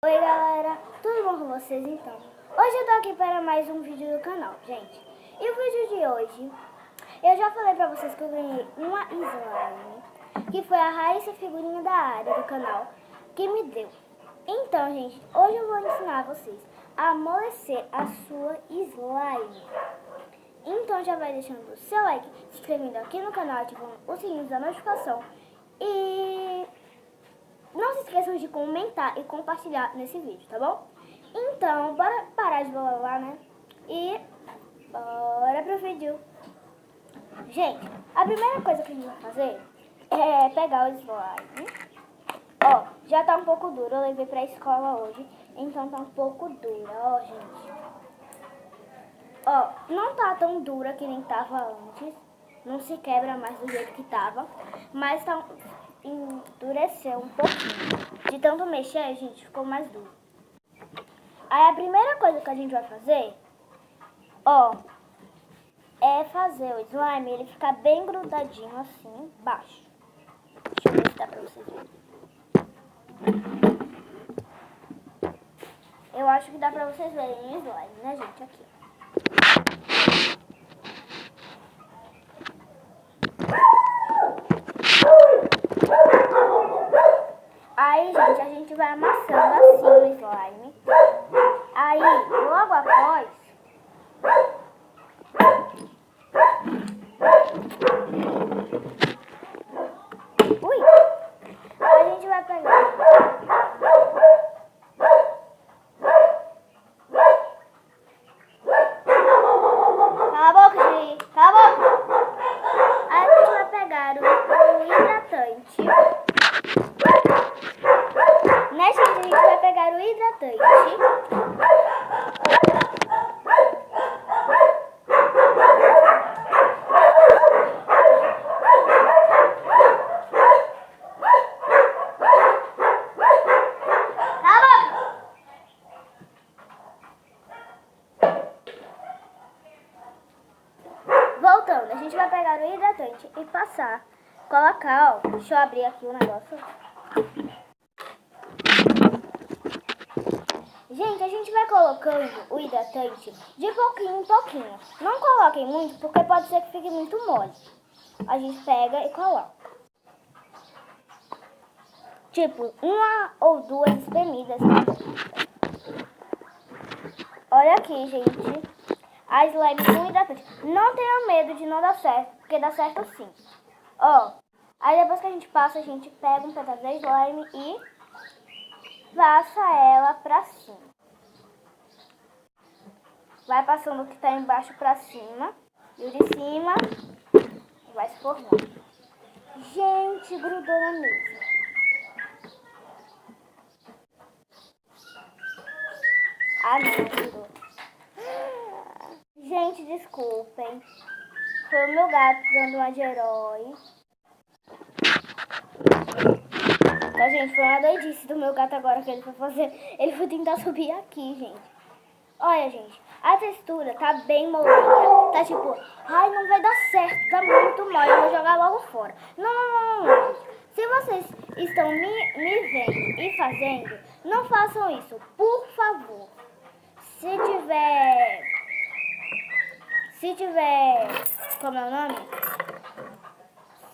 Oi galera, tudo bom com vocês então? Hoje eu tô aqui para mais um vídeo do canal, gente. E o vídeo de hoje, eu já falei pra vocês que eu ganhei uma slime, que foi a Raíssa Figurinha da área do canal, que me deu. Então, gente, hoje eu vou ensinar vocês a amolecer a sua slime. Então já vai deixando o seu like, se inscrevendo aqui no canal, ativando o sininho da notificação e não se esqueçam de comentar e compartilhar nesse vídeo, tá bom? Então, bora parar de blá blá, né? E bora pro vídeo. Gente, a primeira coisa que a gente vai fazer é pegar o slime. Ó, já tá um pouco duro, eu levei pra escola hoje, então tá um pouco dura, ó, gente. Ó, não tá tão dura que nem tava antes, não se quebra mais do jeito que tava, mas tá endureceu um pouquinho. De tanto mexer, gente, ficou mais duro. Aí a primeira coisa que a gente vai fazer, ó, é fazer o slime ele ficar bem grudadinho assim, baixo. Deixa eu ver se dá pra vocês verem. Eu acho que dá pra vocês verem o slime, né, gente? Aqui. Aí, gente, a gente vai amassando assim o slime. Aí, logo após, a gente vai pegar cala a boca, gente, cala a boca. Aí a gente vai pegar o hidratante. Né, gente, a gente vai pegar o hidratante. Voltando, a gente vai pegar o hidratante e passar, colocar, ó, deixa eu abrir aqui o negócio. Gente, a gente vai colocando o hidratante de pouquinho em pouquinho. Não coloquem muito, porque pode ser que fique muito mole. A gente pega e coloca. Tipo, uma ou duas espremidas. Olha aqui, gente. A slime com hidratante. Não tenha medo de não dar certo, porque dá certo sim. Ó, aí depois que a gente passa, a gente pega um pedaço da slime e passa ela pra cima. Vai passando o que tá embaixo pra cima. E o de cima vai se formando. Gente, grudou na mesa. Ah, não grudou. Gente, desculpem. Foi o meu gato dando uma de herói. Então, gente, foi uma doidice do meu gato agora que ele foi fazer. Ele foi tentar subir aqui, gente. Olha, gente, a textura tá bem molinha. Tá tipo, ai, não vai dar certo, tá muito mole, eu vou jogar logo fora. Não. Se vocês estão me vendo e fazendo, não façam isso, por favor. Se tiver, como é o nome?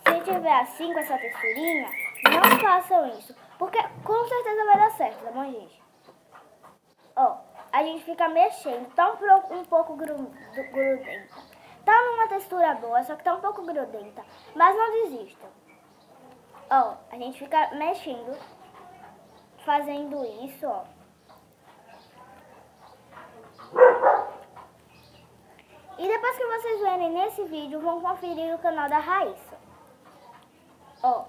Se tiver assim com essa texturinha, não façam isso, porque com certeza vai dar certo, tá bom, gente? Ó, a gente fica mexendo, tá um pouco grudenta. Tá numa textura boa, só que tá um pouco grudenta, mas não desistam. Ó, a gente fica mexendo, fazendo isso, ó. E depois que vocês verem nesse vídeo, vão conferir o canal da Raíssa. Ó.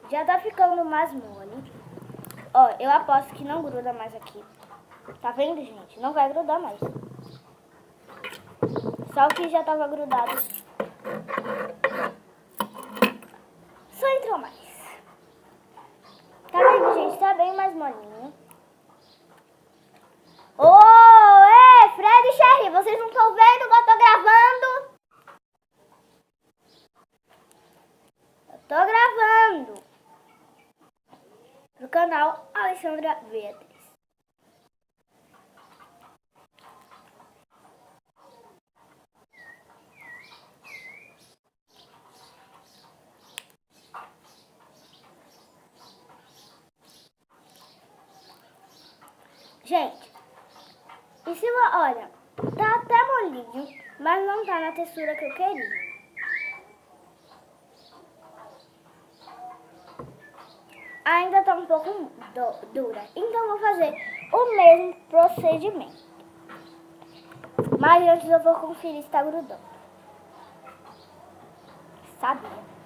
Já tá ficando mais mole. Ó, eu aposto que não gruda mais aqui. Tá vendo, gente? Não vai grudar mais. Só o que já tava grudado. Só entrou mais. Tá vendo, gente? Tá bem mais molinho. Ô, Fred e Cherry, vocês não estão vendo que eu tô gravando? canal Alexandra Beatriz. Gente, e se olha, tá até molinho, mas não tá na textura que eu queria. Ainda tá um pouco dura, então vou fazer o mesmo procedimento. Mas antes eu vou conferir se tá grudando. Sabia.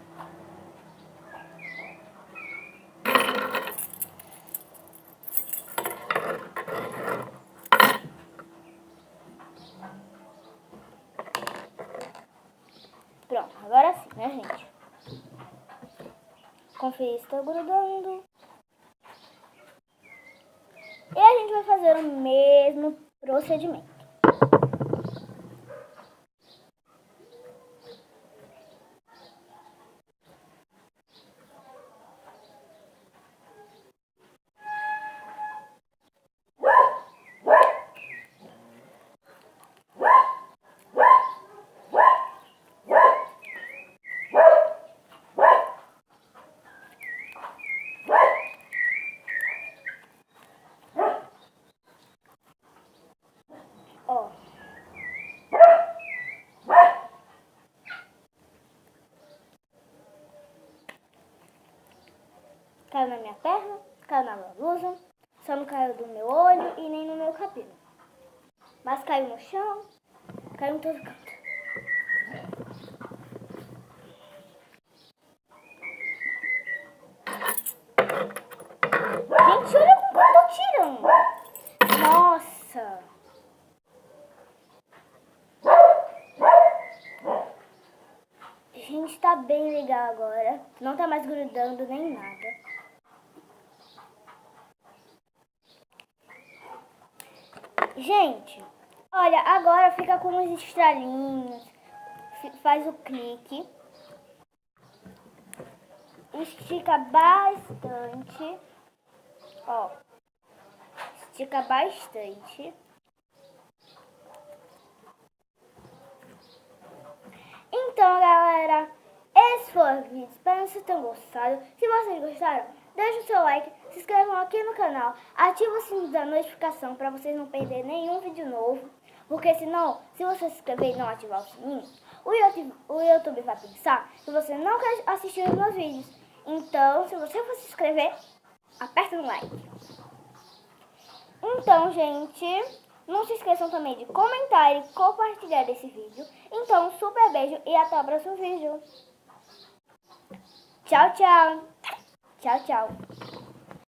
Pronto, agora sim, né, gente? Conferir se tá grudando. E a gente vai fazer o mesmo procedimento. Ó. Caiu na minha perna, caiu na minha blusa, só não caiu do meu olho e nem no meu cabelo. Mas caiu no chão, caiu em todo canto. Gente, olha como eu tô tirando. Nossa. Gente, tá bem legal agora. Não tá mais grudando nem nada. Gente, olha, agora fica com uns estralinhos. Faz o clique. Estica bastante. Ó. Estica bastante. Então, galera, esse foi o vídeo. Espero que vocês tenham gostado. Se vocês gostaram, deixa o seu like, se inscrevam aqui no canal, ativa o sininho da notificação para vocês não perderem nenhum vídeo novo. Porque senão, se você se inscrever e não ativar o sininho, o YouTube vai pensar que você não quer assistir os meus vídeos. Então, se você for se inscrever, aperta no like. Então, gente, não se esqueçam também de comentar e compartilhar esse vídeo. Então, um super beijo e até o próximo vídeo. Tchau, tchau. Tchau, tchau.